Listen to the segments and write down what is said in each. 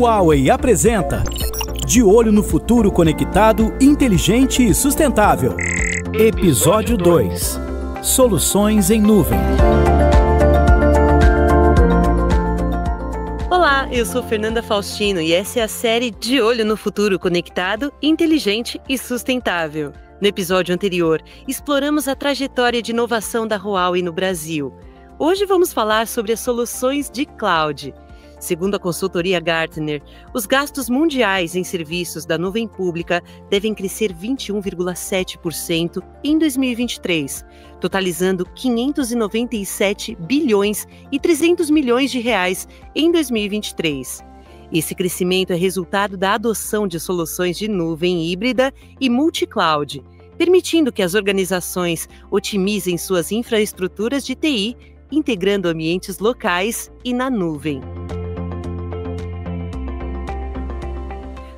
Huawei apresenta De Olho no Futuro Conectado, Inteligente e Sustentável. Episódio 2. Soluções em Nuvem. Olá, eu sou Fernanda Faustino e essa é a série De Olho no Futuro Conectado, Inteligente e Sustentável. No episódio anterior, exploramos a trajetória de inovação da Huawei no Brasil. Hoje vamos falar sobre as soluções de cloud. Segundo a consultoria Gartner, os gastos mundiais em serviços da nuvem pública devem crescer 21,7% em 2023, totalizando 597 bilhões e 300 milhões de reais em 2023. Esse crescimento é resultado da adoção de soluções de nuvem híbrida e multi-cloud, permitindo que as organizações otimizem suas infraestruturas de TI, integrando ambientes locais e na nuvem.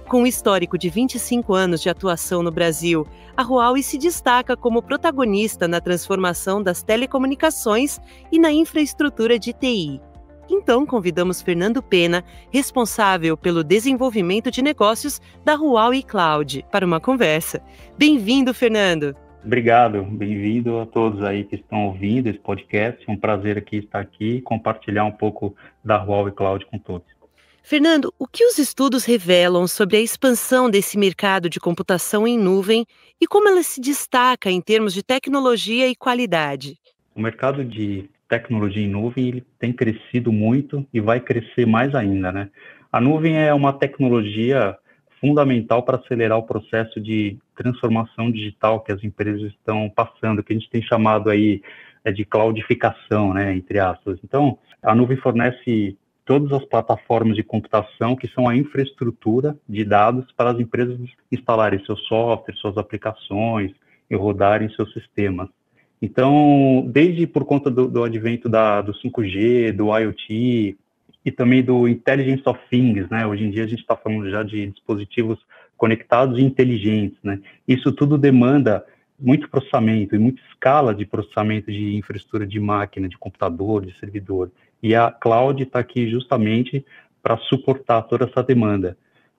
Com um histórico de 25 anos de atuação no Brasil, a Huawei se destaca como protagonista na transformação das telecomunicações e na infraestrutura de TI. Então, convidamos Fernando Pena, responsável pelo desenvolvimento de negócios da Huawei Cloud, para uma conversa. Bem-vindo, Fernando! Obrigado, bem-vindo a todos aí que estão ouvindo esse podcast. É um prazer estar aqui e compartilhar um pouco da Huawei Cloud com todos. Fernando, o que os estudos revelam sobre a expansão desse mercado de computação em nuvem e como ela se destaca em termos de tecnologia e qualidade? O mercado de tecnologia em nuvem ele tem crescido muito e vai crescer mais ainda, né? A nuvem é uma tecnologia fundamental para acelerar o processo de transformação digital que as empresas estão passando, que a gente tem chamado aí de cloudificação, né, entre aspas. Então, a nuvem fornece todas as plataformas de computação que são a infraestrutura de dados para as empresas instalarem seus softwares, suas aplicações e rodarem seus sistemas. Então, desde por conta do advento do 5G, do IoT e também do Intelligence of Things, né? Hoje em dia a gente está falando já de dispositivos conectados e inteligentes, né? Isso tudo demanda muito processamento e muita escala de processamento de infraestrutura de máquina, de computador, de servidor. E a cloud está aqui justamente para suportar toda essa demanda,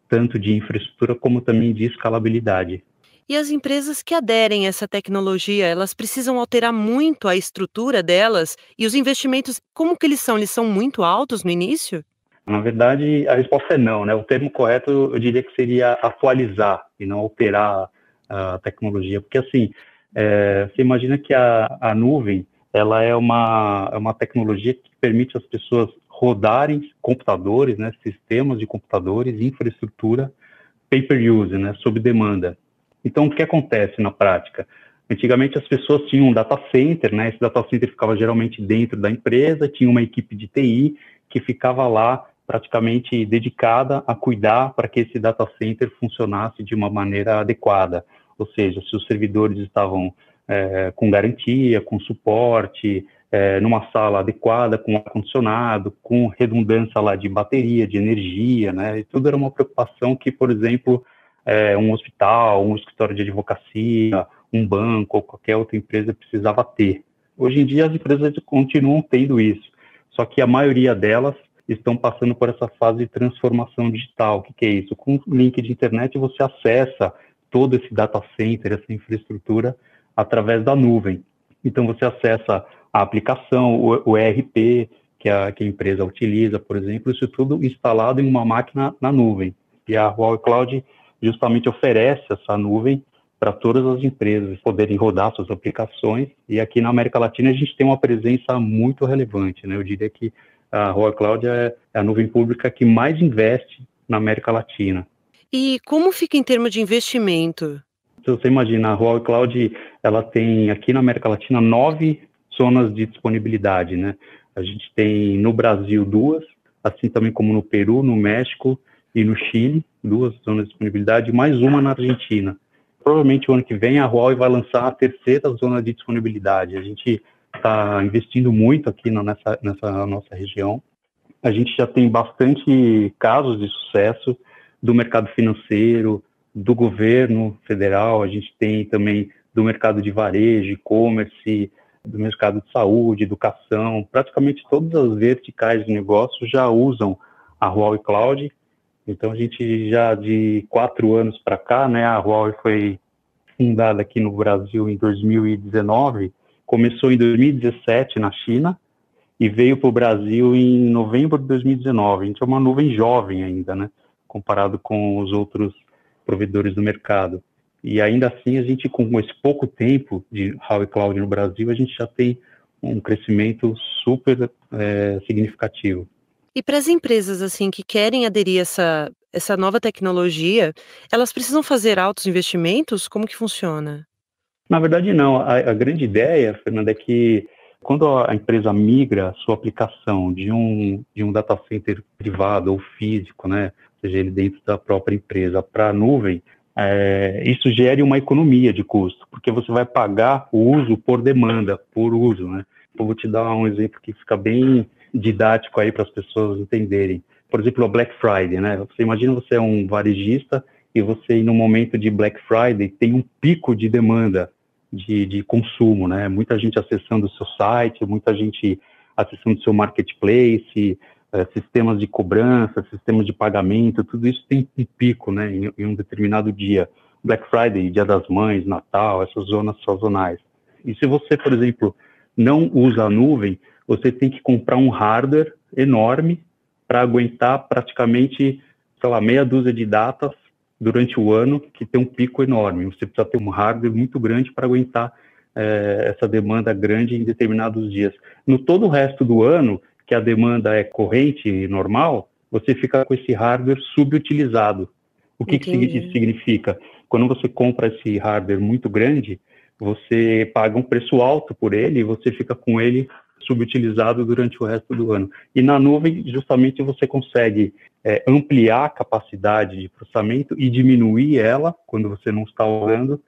tanto de infraestrutura como também de escalabilidade. E as empresas que aderem a essa tecnologia, elas precisam alterar muito a estrutura delas? E os investimentos, como que eles são? Eles são muito altos no início? Na verdade, a resposta é não, né? O termo correto, eu diria que seria atualizar e não alterar a tecnologia. Porque, assim, você imagina que a nuvem, ela é uma tecnologia que permite às pessoas rodarem computadores, né, sistemas de computadores, infraestrutura, pay-per-use, né, sob demanda. Então, o que acontece na prática? Antigamente, as pessoas tinham um data center, né, esse data center ficava geralmente dentro da empresa, tinha uma equipe de TI que ficava lá praticamente dedicada a cuidar para que esse data center funcionasse de uma maneira adequada. Ou seja, se os servidores estavam com garantia, com suporte, numa sala adequada, com ar-condicionado, com redundância lá de bateria, de energia, né? E tudo era uma preocupação que, por exemplo, um hospital, um escritório de advocacia, um banco ou qualquer outra empresa precisava ter. Hoje em dia as empresas continuam tendo isso, só que a maioria delas estão passando por essa fase de transformação digital. O que é isso? Com o link de internet você acessa todo esse data center, essa infraestrutura, através da nuvem. Então, você acessa a aplicação, o ERP, que a empresa utiliza, por exemplo, isso tudo instalado em uma máquina na nuvem. E a Huawei Cloud justamente oferece essa nuvem para todas as empresas poderem rodar suas aplicações. E aqui na América Latina a gente tem uma presença muito relevante, né? Eu diria que a Huawei Cloud é a nuvem pública que mais investe na América Latina. E como fica em termos de investimento? Então, você imagina, a Huawei Cloud, ela tem aqui na América Latina 9 zonas de disponibilidade, né? A gente tem no Brasil 2, assim também como no Peru, no México e no Chile, 2 zonas de disponibilidade, mais uma na Argentina. Provavelmente o ano que vem a Huawei vai lançar a terceira zona de disponibilidade. A gente está investindo muito aqui nessa nossa região. A gente já tem bastante casos de sucesso do mercado financeiro, do governo federal, a gente tem também do mercado de varejo, e-commerce, do mercado de saúde, educação, praticamente todas as verticais de negócio já usam a Huawei Cloud Então, a gente já de 4 anos para cá, né, a Huawei foi fundada aqui no Brasil em 2019, começou em 2017 na China e veio para o Brasil em novembro de 2019. A gente é uma nuvem jovem ainda, né, comparado com os outros provedores do mercado. E ainda assim, a gente, com esse pouco tempo de Huawei Cloud no Brasil, a gente já tem um crescimento super significativo. E para as empresas assim que querem aderir a essa nova tecnologia, elas precisam fazer altos investimentos? Como que funciona? Na verdade, não. A grande ideia, Fernanda, é que quando a empresa migra a sua aplicação de um data center privado ou físico, né, seja ele dentro da própria empresa, para a nuvem, isso gere uma economia de custo, porque você vai pagar o uso por demanda, por uso, né? Eu vou te dar um exemplo que fica bem didático aí para as pessoas entenderem. Por exemplo, a Black Friday, né? Você imagina, você é um varejista e você, no momento de Black Friday, tem um pico de demanda de consumo, né? Muita gente acessando o seu site, muita gente acessando o seu marketplace, sistemas de cobrança, sistemas de pagamento, tudo isso tem um pico, né, em um determinado dia. Black Friday, Dia das Mães, Natal, essas zonas sazonais. E se você, por exemplo, não usa a nuvem, você tem que comprar um hardware enorme para aguentar praticamente, sei lá, meia dúzia de datas durante o ano, que tem um pico enorme. Você precisa ter um hardware muito grande para aguentar essa demanda grande em determinados dias. No todo o resto do ano, que a demanda é corrente e normal, você fica com esse hardware subutilizado. O que isso significa? Quando você compra esse hardware muito grande, você paga um preço alto por ele e você fica com ele subutilizado durante o resto do ano. E na nuvem, justamente, você consegue ampliar a capacidade de processamento e diminuir ela, quando você não está usando,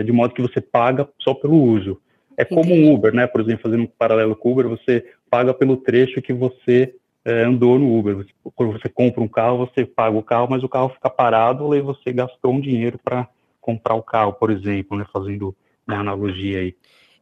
de modo que você paga só pelo uso. É como um Uber, né? Por exemplo, fazendo um paralelo com o Uber, você paga pelo trecho que você andou no Uber. Quando você compra um carro, você paga o carro, mas o carro fica parado e você gastou um dinheiro para comprar o carro, por exemplo, né? Fazendo uma analogia aí.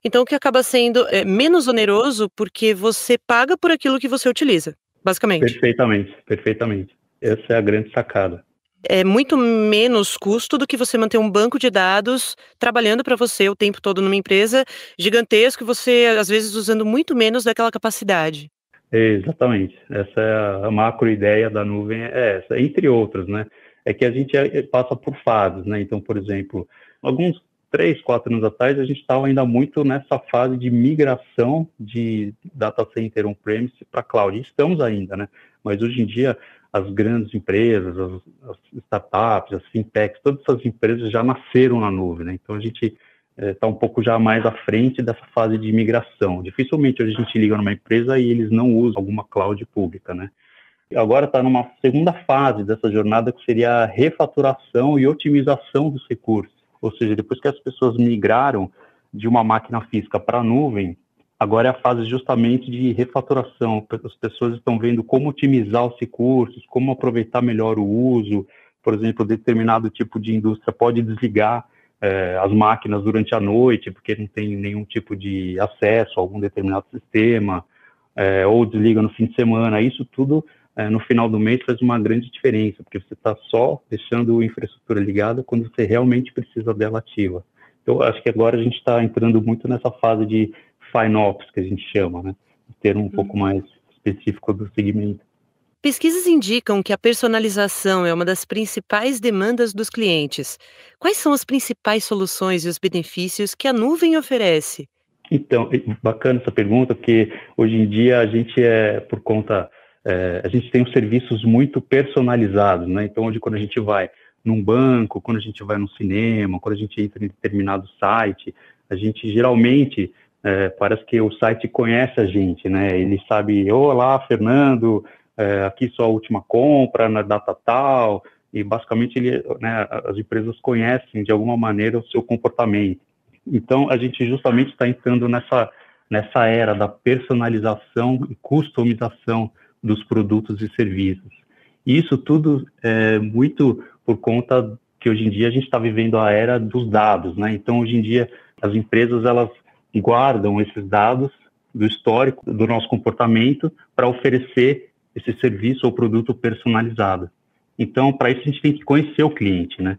Então, o que acaba sendo menos oneroso porque você paga por aquilo que você utiliza, basicamente. Perfeitamente, perfeitamente. Essa é a grande sacada. É muito menos custo do que você manter um banco de dados trabalhando para você o tempo todo numa empresa gigantesca e você, às vezes, usando muito menos daquela capacidade. Exatamente. Essa é a macro ideia da nuvem, é essa, entre outras, né? É que a gente passa por fases, né? Então, por exemplo, alguns 3, 4 anos atrás, a gente estava ainda muito nessa fase de migração de data center on-premise para cloud. E estamos ainda, né? Mas hoje em dia, as grandes empresas, as startups, as fintechs, todas essas empresas já nasceram na nuvem, né? Então, a gente está um pouco já mais à frente dessa fase de migração. Dificilmente hoje a gente liga numa empresa e eles não usam alguma cloud pública, né? Agora está numa segunda fase dessa jornada, que seria a refaturação e otimização dos recursos. Ou seja, depois que as pessoas migraram de uma máquina física para a nuvem, agora é a fase justamente de refaturação. As pessoas estão vendo como otimizar os recursos, como aproveitar melhor o uso. Por exemplo, determinado tipo de indústria pode desligar as máquinas durante a noite, porque não tem nenhum tipo de acesso a algum determinado sistema, ou desliga no fim de semana. Isso tudo, no final do mês, faz uma grande diferença, porque você está só deixando a infraestrutura ligada quando você realmente precisa dela ativa. Então, acho que agora a gente está entrando muito nessa fase de FinOps, que a gente chama, né? Ter um pouco mais específico do segmento. Pesquisas indicam que a personalização é uma das principais demandas dos clientes. Quais são as principais soluções e os benefícios que a nuvem oferece? Então, bacana essa pergunta, porque hoje em dia a gente por conta, a gente tem os serviços muito personalizados, né? Então, hoje quando a gente vai num banco, quando a gente vai no cinema, quando a gente entra em determinado site, a gente geralmente, parece que o site conhece a gente, né? Ele sabe, olá, Fernando, aqui sua última compra na data tal, e basicamente as empresas conhecem de alguma maneira o seu comportamento. Então, a gente justamente está entrando nessa era da personalização e customização dos produtos e serviços. E isso tudo é muito por conta que hoje em dia a gente está vivendo a era dos dados, né? Então, hoje em dia, as empresas, elas guardam esses dados do histórico do nosso comportamento para oferecer esse serviço ou produto personalizado. Então, para isso, a gente tem que conhecer o cliente, né?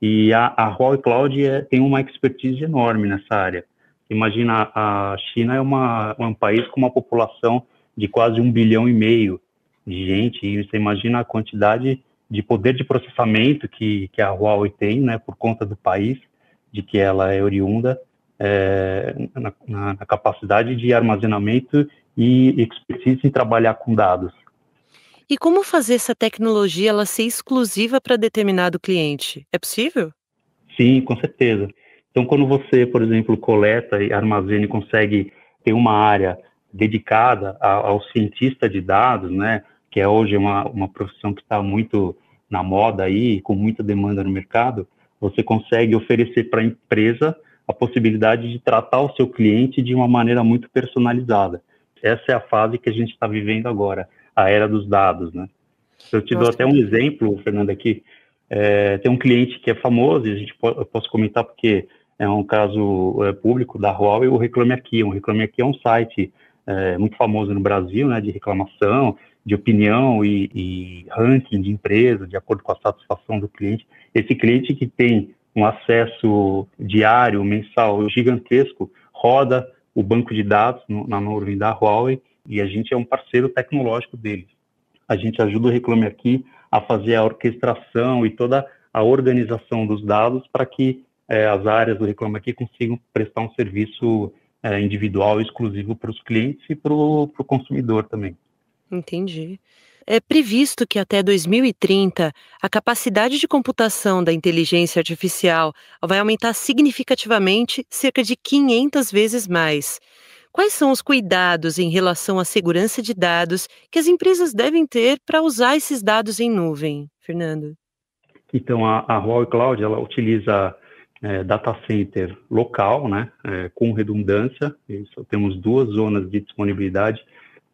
E a Huawei Cloud tem uma expertise enorme nessa área. Imagina, a China é um país com uma população de quase 1,5 bilhão de gente, e você imagina a quantidade de poder de processamento que a Huawei tem, né, por conta do país, de que ela é oriunda, na capacidade de armazenamento e expertise em trabalhar com dados. E como fazer essa tecnologia ela ser exclusiva para determinado cliente? É possível? Sim, com certeza. Então, quando você, por exemplo, coleta e armazena e consegue ter uma área dedicada ao cientista de dados, né, que é hoje uma profissão que está muito na moda aí, com muita demanda no mercado, você consegue oferecer para a empresa a possibilidade de tratar o seu cliente de uma maneira muito personalizada. Essa é a fase que a gente está vivendo agora, a era dos dados, né? Eu te dou Nossa, até um exemplo, Fernanda, aqui. Tem um cliente que é famoso, e eu posso comentar porque é um caso público da Huawei, o Reclame Aqui. O Reclame Aqui é um site muito famoso no Brasil, né, de reclamação, de opinião e ranking de empresa, de acordo com a satisfação do cliente. Esse cliente que tem um acesso diário, mensal, gigantesco, roda o banco de dados na nuvem da Huawei, e a gente é um parceiro tecnológico deles. A gente ajuda o Reclame Aqui a fazer a orquestração e toda a organização dos dados para que as áreas do Reclame Aqui consigam prestar um serviço individual e exclusivo para os clientes e para o consumidor também. entendi. É previsto que até 2030 a capacidade de computação da inteligência artificial vai aumentar significativamente, cerca de 500 vezes mais. Quais são os cuidados em relação à segurança de dados que as empresas devem ter para usar esses dados em nuvem, Fernando? Então, a Huawei Cloud, ela utiliza data center local, né, com redundância. Só temos 2 zonas de disponibilidade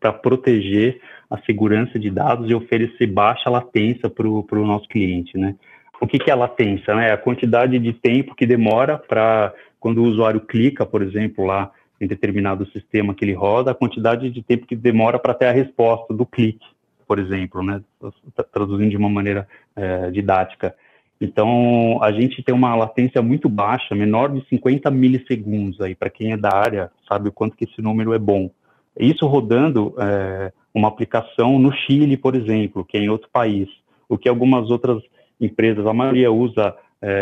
para proteger a segurança de dados e oferecer baixa latência para o nosso cliente, né? O que é a latência, né? A quantidade de tempo que demora para, quando o usuário clica, por exemplo, lá em determinado sistema que ele roda, a quantidade de tempo que demora para ter a resposta do clique, por exemplo, né? Traduzindo de uma maneira didática. Então, a gente tem uma latência muito baixa, menor de 50 milissegundos aí, para quem é da área, sabe o quanto que esse número é bom. Isso rodando uma aplicação no Chile, por exemplo, que é em outro país, o que algumas outras empresas, a maioria usa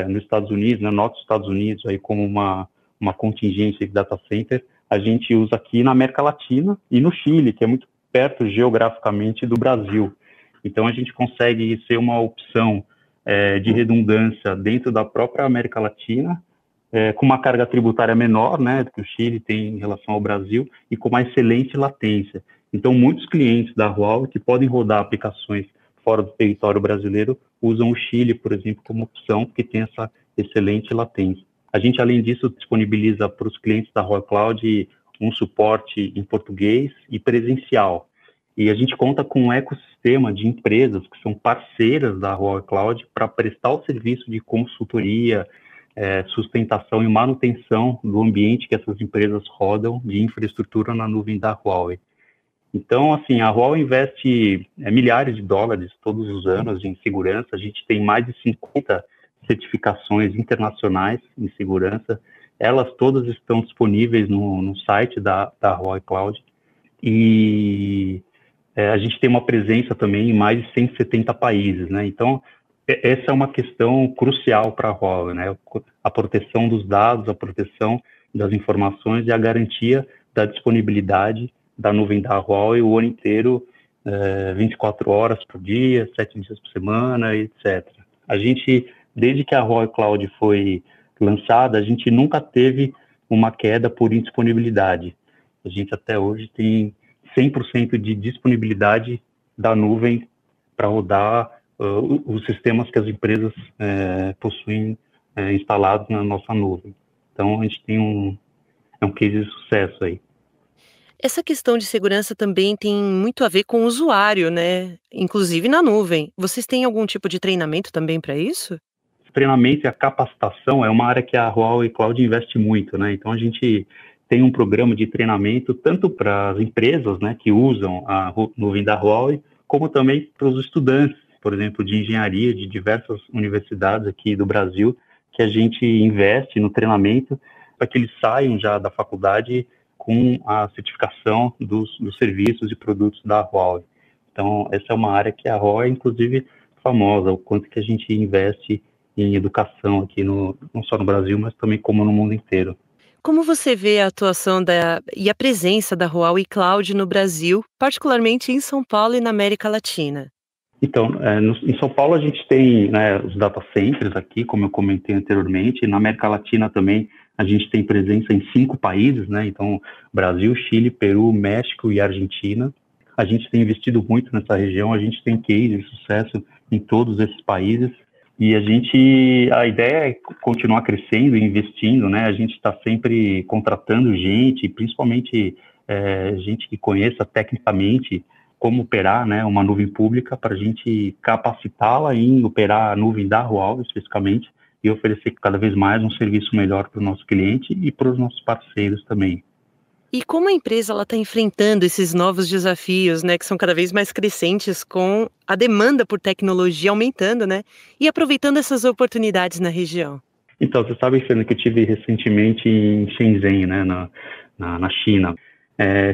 nos Estados Unidos, né, nos Estados Unidos, aí como uma contingência de data center, a gente usa aqui na América Latina e no Chile, que é muito perto geograficamente do Brasil. Então, a gente consegue ser uma opção de redundância dentro da própria América Latina, com uma carga tributária menor, né, do que o Chile tem em relação ao Brasil, e com uma excelente latência. Então, muitos clientes da Huawei que podem rodar aplicações fora do território brasileiro usam o Chile, por exemplo, como opção, porque tem essa excelente latência. A gente, além disso, disponibiliza para os clientes da Huawei Cloud um suporte em português e presencial. E a gente conta com um ecossistema de empresas que são parceiras da Huawei Cloud para prestar o serviço de consultoria, sustentação e manutenção do ambiente que essas empresas rodam de infraestrutura na nuvem da Huawei. Então, assim, a Huawei investe milhares de dólares todos os anos em segurança. A gente tem mais de 50 certificações internacionais em segurança. Elas todas estão disponíveis no site da Huawei Cloud. E a gente tem uma presença também em mais de 170 países, né? Então, essa é uma questão crucial para a Huawei, né? A proteção dos dados, a proteção das informações e a garantia da disponibilidade da nuvem da Huawei o ano inteiro, 24 horas por dia, 7 dias por semana, etc. A gente, desde que a Huawei Cloud foi lançada, a gente nunca teve uma queda por indisponibilidade. A gente até hoje tem 100% de disponibilidade da nuvem para rodar os sistemas que as empresas possuem instalados na nossa nuvem. Então, a gente tem um case de sucesso aí. Essa questão de segurança também tem muito a ver com o usuário, né? Inclusive na nuvem. Vocês têm algum tipo de treinamento também para isso? O treinamento e a capacitação é uma área que a Huawei Cloud investe muito, né? Então, a gente tem um programa de treinamento tanto para as empresas, né, que usam a nuvem da Huawei, como também para os estudantes por exemplo, de engenharia de diversas universidades aqui do Brasil, que a gente investe no treinamento para que eles saiam já da faculdade com a certificação dos serviços e produtos da Huawei. Então, essa é uma área que a Huawei é, inclusive, famosa, o quanto que a gente investe em educação aqui, não só no Brasil, mas também como no mundo inteiro. Como você vê a atuação e a presença da Huawei Cloud no Brasil, particularmente em São Paulo e na América Latina? Então, em São Paulo a gente tem, né, os data centers aqui, como eu comentei anteriormente, e na América Latina também a gente tem presença em 5 países, né? Então, Brasil, Chile, Peru, México e Argentina. A gente tem investido muito nessa região, a gente tem case de sucesso em todos esses países. E a ideia é continuar crescendo e investindo, né? A gente está sempre contratando gente, principalmente gente que conheça tecnicamente como operar, né, uma nuvem pública, para a gente capacitá-la em operar a nuvem da Huawei, especificamente, e oferecer cada vez mais um serviço melhor para o nosso cliente e para os nossos parceiros também. E como a empresa está enfrentando esses novos desafios, né, que são cada vez mais crescentes, com a demanda por tecnologia aumentando, né, e aproveitando essas oportunidades na região? Então, você sabe, Fernanda, que eu estive recentemente em Shenzhen, né, na China.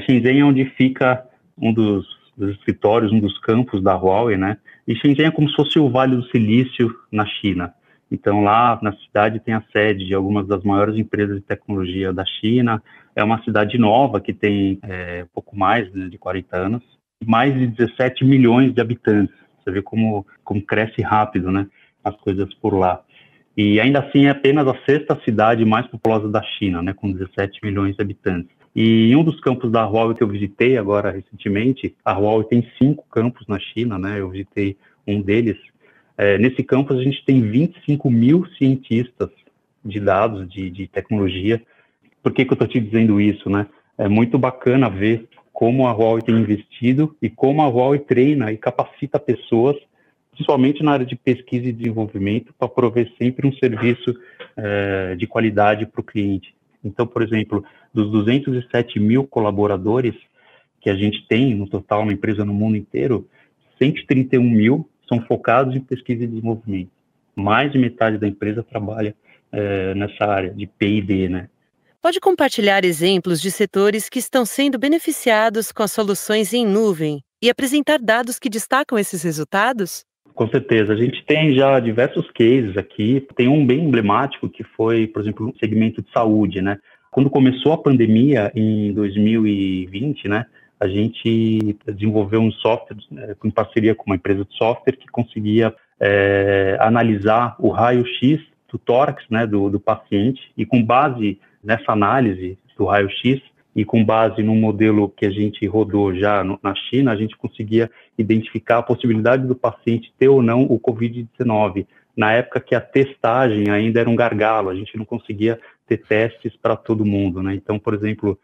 Shenzhen é onde fica um dos escritórios, um dos campos da Huawei, né, e Shenzhen é como se fosse o Vale do Silício na China. Então, lá na cidade tem a sede de algumas das maiores empresas de tecnologia da China. É uma cidade nova que tem pouco mais, né, de 40 anos, mais de 17 milhões de habitantes. Você vê como cresce rápido, né, as coisas por lá. E ainda assim é apenas a 6ª cidade mais populosa da China, né, com 17 milhões de habitantes. E em um dos campos da Huawei que eu visitei agora recentemente, a Huawei tem 5 campos na China, né, eu visitei um deles. Nesse campus a gente tem 25 mil cientistas de dados, de tecnologia. Por que eu estou te dizendo isso, né? É muito bacana ver como a Huawei tem investido e como a Huawei treina e capacita pessoas, principalmente na área de pesquisa e desenvolvimento, para prover sempre um serviço de qualidade para o cliente. Então, por exemplo, dos 207 mil colaboradores que a gente tem no total na empresa no mundo inteiro, 131 mil são focados em pesquisa e desenvolvimento. Mais de metade da empresa trabalha nessa área de P&D, né? Pode compartilhar exemplos de setores que estão sendo beneficiados com as soluções em nuvem e apresentar dados que destacam esses resultados? Com certeza. A gente tem já diversos cases aqui. Tem um bem emblemático que foi, por exemplo, no segmento de saúde, né? Quando começou a pandemia em 2020, né? A gente desenvolveu um software em parceria com uma empresa de software que conseguia analisar o raio-x do tórax, né, do paciente, e com base nessa análise do raio-x e com base no modelo que a gente rodou já na China, a gente conseguia identificar a possibilidade do paciente ter ou não o Covid-19. Na época que a testagem ainda era um gargalo, a gente não conseguia ter testes para todo mundo, né? Então, por exemplo,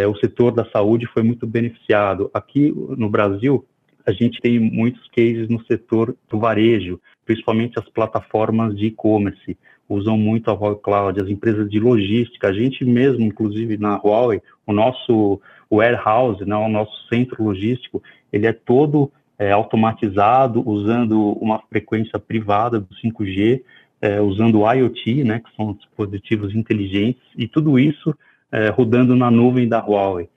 o setor da saúde foi muito beneficiado. Aqui no Brasil, a gente tem muitos cases no setor do varejo, principalmente as plataformas de e-commerce, usam muito a Huawei Cloud, as empresas de logística, a gente mesmo, inclusive na Huawei, o nosso warehouse, né, o nosso centro logístico, ele é todo automatizado, usando uma frequência privada do 5G, usando o IoT, né, que são dispositivos inteligentes, e tudo isso rodando na nuvem da Huawei.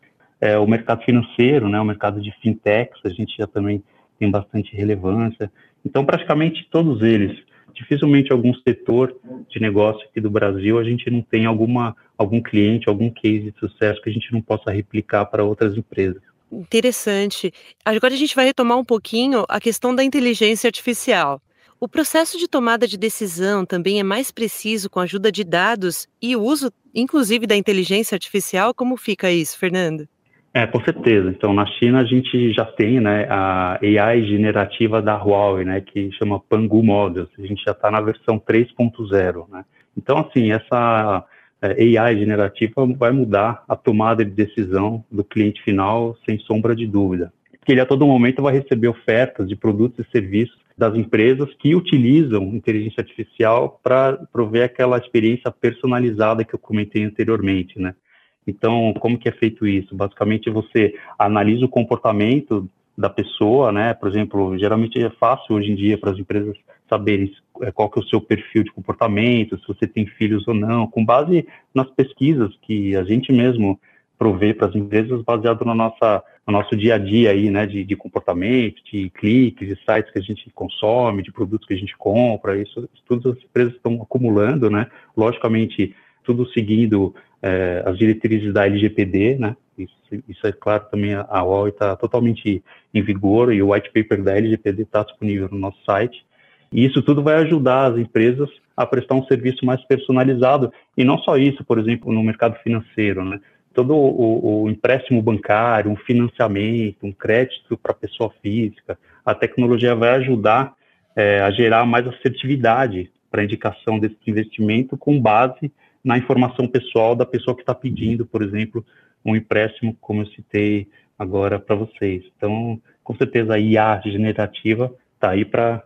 O mercado financeiro, né, o mercado de fintechs, a gente já também tem bastante relevância. Então, praticamente todos eles. Dificilmente algum setor de negócio aqui do Brasil a gente não tem algum cliente, algum case de sucesso que a gente não possa replicar para outras empresas. Interessante. Agora a gente vai retomar um pouquinho a questão da inteligência artificial. O processo de tomada de decisão também é mais preciso com a ajuda de dados e o uso, inclusive, da inteligência artificial? Como fica isso, Fernando? Com certeza. Então, na China a gente já tem, né, a AI generativa da Huawei, né, que chama Pangu Models. A gente já está na versão 3.0, né? Então, assim, essa AI generativa vai mudar a tomada de decisão do cliente final, sem sombra de dúvida. Porque ele a todo momento vai receber ofertas de produtos e serviços das empresas que utilizam inteligência artificial para prover aquela experiência personalizada que eu comentei anteriormente, né? Então, como que é feito isso? Basicamente, você analisa o comportamento da pessoa, né? Por exemplo, geralmente é fácil hoje em dia para as empresas saberem qual que é o seu perfil de comportamento, se você tem filhos ou não, com base nas pesquisas que a gente mesmo provê para as empresas, baseado no nosso dia a dia aí, né? De comportamento, de cliques, de sites que a gente consome, de produtos que a gente compra, isso tudo as empresas estão acumulando, né? Logicamente, tudo seguindo as diretrizes da LGPD, né? Isso é claro também, a UOL está totalmente em vigor e o white paper da LGPD está disponível no nosso site. E isso tudo vai ajudar as empresas a prestar um serviço mais personalizado. E não só isso, por exemplo, no mercado financeiro, né? Todo o empréstimo bancário, um financiamento, um crédito para pessoa física, a tecnologia vai ajudar a gerar mais assertividade para a indicação desse investimento com base na informação pessoal da pessoa que está pedindo, por exemplo, um empréstimo, como eu citei agora para vocês. Então, com certeza, a IA generativa está aí para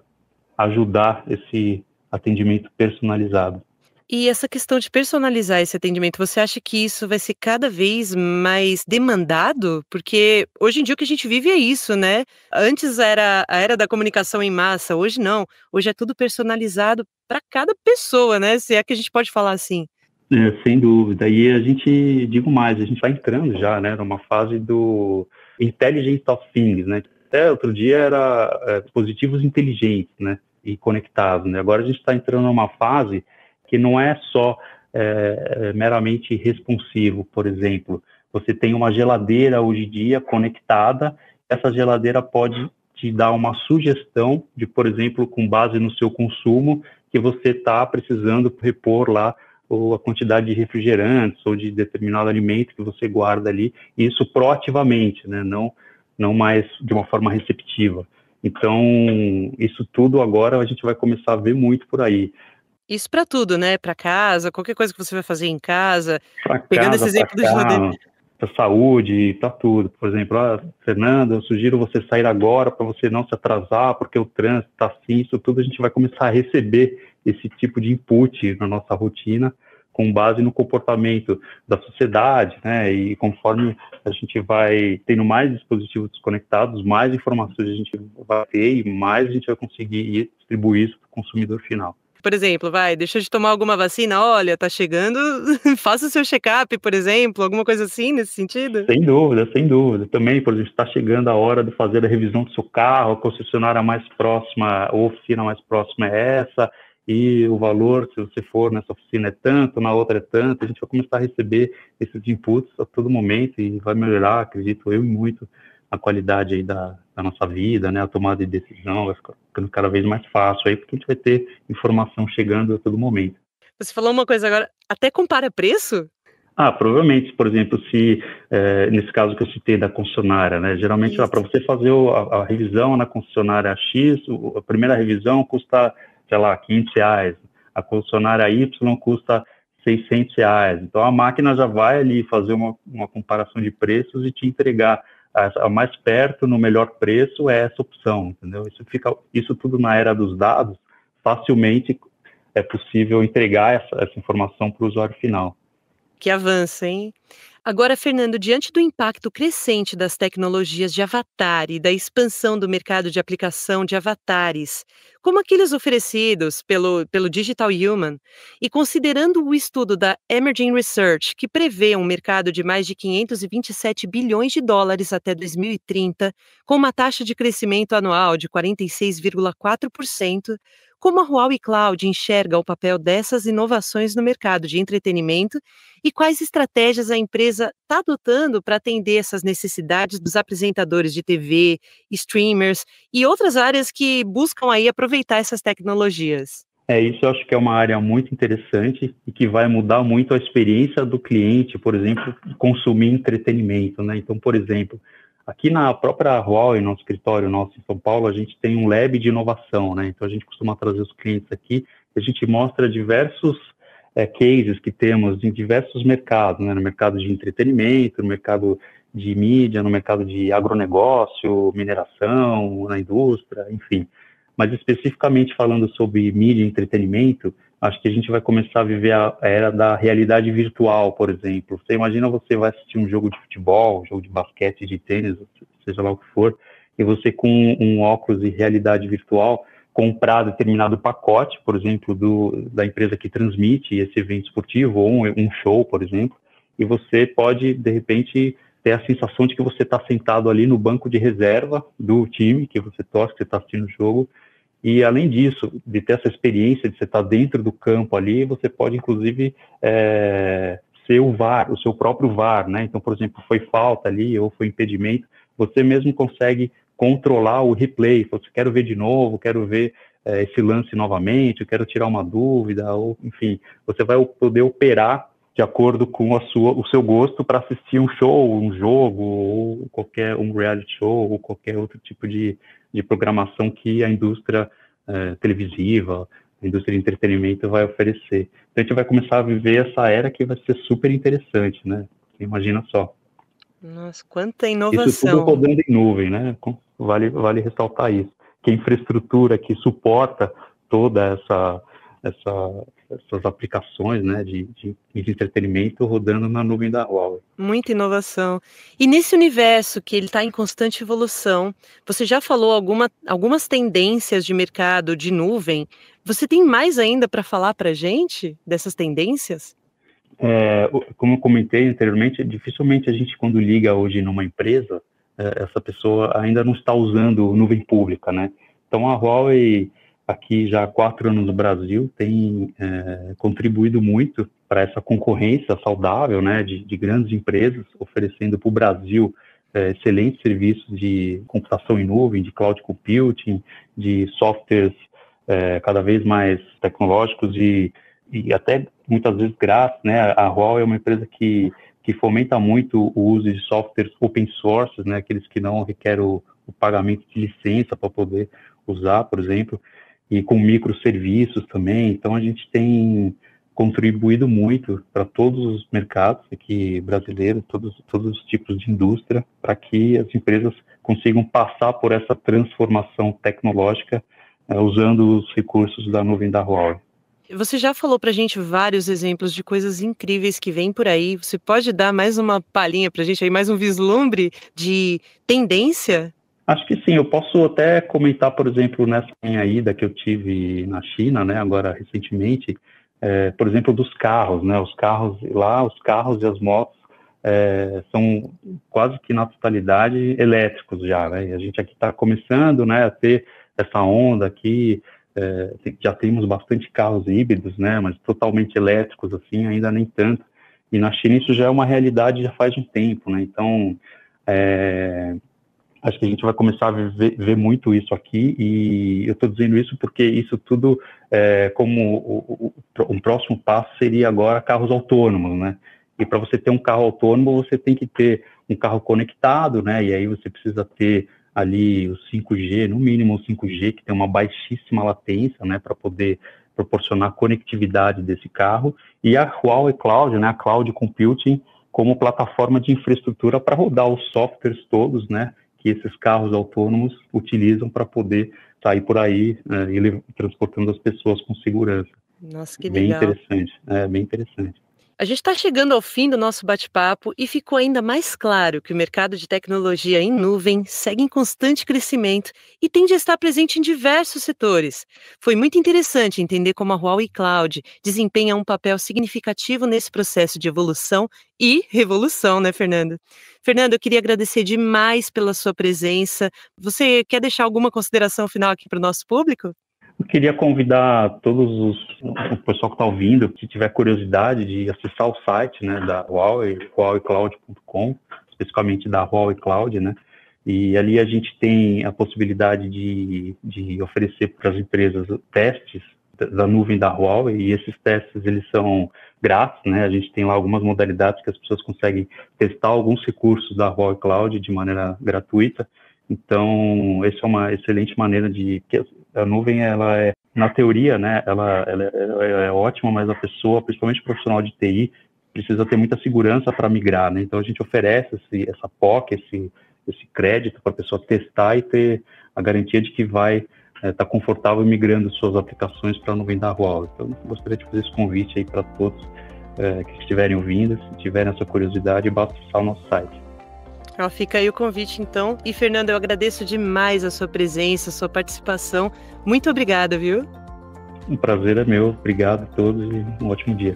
ajudar esse atendimento personalizado. E essa questão de personalizar esse atendimento, você acha que isso vai ser cada vez mais demandado? Porque hoje em dia o que a gente vive é isso, né? Antes era a era da comunicação em massa, hoje não. Hoje é tudo personalizado para cada pessoa, né? Se é que a gente pode falar assim. Sem dúvida. E a gente, digo mais, a gente está entrando já, né, numa fase do Intelligent of Things, né? Até outro dia era dispositivos inteligentes, né, e conectados, né? Agora a gente está entrando numa fase que não é só meramente responsivo, por exemplo. Você tem uma geladeira hoje em dia conectada, essa geladeira pode te dar uma sugestão de, por exemplo, com base no seu consumo, que você está precisando repor lá ou a quantidade de refrigerantes ou de determinado alimento que você guarda ali, e isso proativamente, né? Não mais de uma forma receptiva. Então, isso tudo agora a gente vai começar a ver muito por aí. Isso para tudo, né? Para casa, qualquer coisa que você vai fazer em casa. Para Pegando esse casa, para exemplo do geladeira. carro, para saúde, para tudo. Por exemplo, Fernanda, eu sugiro você sair agora para você não se atrasar, porque o trânsito está assim, isso tudo a gente vai começar a receber esse tipo de input na nossa rotina, com base no comportamento da sociedade, né? E conforme a gente vai tendo mais dispositivos conectados, mais informações a gente vai ter e mais a gente vai conseguir distribuir isso para o consumidor final. Por exemplo, deixou de tomar alguma vacina? Olha, tá chegando, faça o seu check-up, por exemplo, alguma coisa assim nesse sentido? Sem dúvida, sem dúvida. Também, por exemplo, está chegando a hora de fazer a revisão do seu carro, a concessionária mais próxima, ou oficina mais próxima é essa, e o valor, se você for nessa oficina é tanto, na outra é tanto, a gente vai começar a receber esses inputs a todo momento e vai melhorar, acredito eu, muito a qualidade aí da nossa vida, né? A tomada de decisão vai ficando cada vez mais fácil aí, porque a gente vai ter informação chegando a todo momento. Você falou uma coisa agora, até compara preço? Provavelmente, por exemplo, se nesse caso que eu citei da concessionária, né? Geralmente, para você fazer a revisão na concessionária X, a primeira revisão custa, sei lá, R$500, a concessionária Y custa R$600. Então, a máquina já vai ali fazer uma comparação de preços e te entregar a mais perto, no melhor preço, é essa opção, entendeu? Isso tudo na era dos dados, facilmente é possível entregar essa informação para o usuário final. Que avanço, hein? Agora, Fernando, diante do impacto crescente das tecnologias de avatar e da expansão do mercado de aplicação de avatares, como aqueles oferecidos pelo Digital Human, e considerando o estudo da Emerging Research, que prevê um mercado de mais de 527 bilhões de dólares até 2030, com uma taxa de crescimento anual de 46,4%, como a Huawei Cloud enxerga o papel dessas inovações no mercado de entretenimento e quais estratégias a empresa está adotando para atender essas necessidades dos apresentadores de TV, streamers e outras áreas que buscam aí aproveitar essas tecnologias? Isso eu acho que é uma área muito interessante e que vai mudar muito a experiência do cliente, por exemplo, consumir entretenimento, né? Então, por exemplo, aqui na própria Huawei, no escritório nosso em São Paulo, a gente tem um lab de inovação, né? Então, a gente costuma trazer os clientes aqui e a gente mostra diversos cases que temos em diversos mercados, né? No mercado de entretenimento, no mercado de mídia, no mercado de agronegócio, mineração, na indústria, enfim. Mas especificamente falando sobre mídia e entretenimento, acho que a gente vai começar a viver a era da realidade virtual, por exemplo. Você imagina, você vai assistir um jogo de futebol, um jogo de basquete, de tênis, seja lá o que for, e você com um óculos de realidade virtual comprar determinado pacote, por exemplo, da empresa que transmite esse evento esportivo, ou um show, por exemplo, e você pode, de repente, ter a sensação de que você está sentado ali no banco de reserva do time que você torce, que você está assistindo o jogo, e além disso, de ter essa experiência de você estar dentro do campo ali, você pode, inclusive, ser o VAR, o seu próprio VAR, né? Então, por exemplo, foi falta ali ou foi impedimento, você mesmo consegue controlar o replay. Você quero ver de novo, quero ver esse lance novamente, eu quero tirar uma dúvida, ou enfim, você vai poder operar de acordo com o seu gosto para assistir um show, um jogo, ou um reality show, ou qualquer outro tipo de programação que a indústria televisiva, a indústria de entretenimento vai oferecer. Então a gente vai começar a viver essa era que vai ser super interessante, né? Você imagina só. Nossa, quanta inovação. Isso tudo rodando em nuvem, né? Vale ressaltar isso. Que a infraestrutura que suporta toda essas aplicações, né, de entretenimento rodando na nuvem da Huawei. Muita inovação. E nesse universo que ele está em constante evolução, você já falou algumas tendências de mercado de nuvem. Você tem mais ainda para falar para a gente dessas tendências? Como eu comentei anteriormente, dificilmente a gente, quando liga hoje numa empresa, essa pessoa ainda não está usando nuvem pública, né? Então, a Huawei, aqui já há 4 anos no Brasil, tem contribuído muito para essa concorrência saudável, né, de grandes empresas, oferecendo para o Brasil excelentes serviços de computação em nuvem, de cloud computing, de softwares cada vez mais tecnológicos e até muitas vezes grátis, né? A Huawei é uma empresa que fomenta muito o uso de softwares open source, né? Aqueles que não requerem o pagamento de licença para poder usar, por exemplo, e com microserviços também. Então, a gente tem contribuído muito para todos os mercados aqui brasileiros, todos os tipos de indústria, para que as empresas consigam passar por essa transformação tecnológica usando os recursos da nuvem da Huawei. Você já falou para a gente vários exemplos de coisas incríveis que vêm por aí. Você pode dar mais uma palhinha para a gente aí, mais um vislumbre de tendência? Acho que sim, eu posso até comentar, por exemplo, nessa minha ida que eu tive na China, né, agora recentemente, por exemplo, dos carros, né, os carros e as motos são quase que na totalidade elétricos já, né, e a gente aqui está começando, né, a ter essa onda aqui, já temos bastante carros híbridos, né, mas totalmente elétricos, assim, ainda nem tanto, e na China isso já é uma realidade já faz um tempo, né, então acho que a gente vai começar a ver muito isso aqui, e eu estou dizendo isso porque isso tudo, como um próximo passo seria agora carros autônomos, né? E para você ter um carro autônomo, você tem que ter um carro conectado, né? E aí você precisa ter ali o 5G, no mínimo o 5G, que tem uma baixíssima latência, né? Para poder proporcionar conectividade desse carro. E a Huawei Cloud, né? A Cloud Computing, como plataforma de infraestrutura para rodar os softwares todos, né? Que esses carros autônomos utilizam para poder sair por aí transportando as pessoas com segurança. Nossa, que bem legal. Interessante, bem interessante. A gente está chegando ao fim do nosso bate-papo e ficou ainda mais claro que o mercado de tecnologia em nuvem segue em constante crescimento e tende a estar presente em diversos setores. Foi muito interessante entender como a Huawei Cloud desempenha um papel significativo nesse processo de evolução e revolução, né, Fernando? Fernando, eu queria agradecer demais pela sua presença. Você quer deixar alguma consideração final aqui para o nosso público? Eu queria convidar o pessoal que está ouvindo, que tiver curiosidade de acessar o site, né, da Huawei, huaweicloud.com, especificamente da Huawei Cloud, né, e ali a gente tem a possibilidade de oferecer para as empresas testes da nuvem da Huawei, e esses testes eles são grátis, né, a gente tem lá algumas modalidades que as pessoas conseguem testar alguns recursos da Huawei Cloud de maneira gratuita. Então, essa é uma excelente maneira que a nuvem, ela é, na teoria, né, ela é ótima, mas a pessoa, principalmente o profissional de TI, precisa ter muita segurança para migrar, né? Então, a gente oferece essa POC, esse crédito para a pessoa testar e ter a garantia de que vai estar confortável migrando suas aplicações para a nuvem da Huawei. Então, eu gostaria de fazer esse convite aí para todos que estiverem ouvindo. Se tiverem essa curiosidade, basta acessar o nosso site. Fica aí o convite, então. E, Fernando, eu agradeço demais a sua presença, a sua participação. Muito obrigada, viu? Um prazer é meu. Obrigado a todos e um ótimo dia.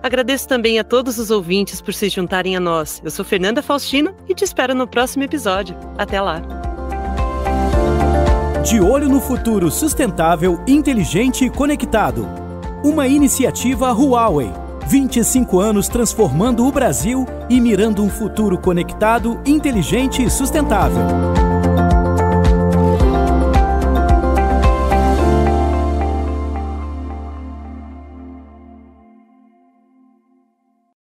Agradeço também a todos os ouvintes por se juntarem a nós. Eu sou Fernanda Faustino e te espero no próximo episódio. Até lá! De olho no futuro sustentável, inteligente e conectado. Uma iniciativa Huawei. 25 anos transformando o Brasil e mirando um futuro conectado, inteligente e sustentável.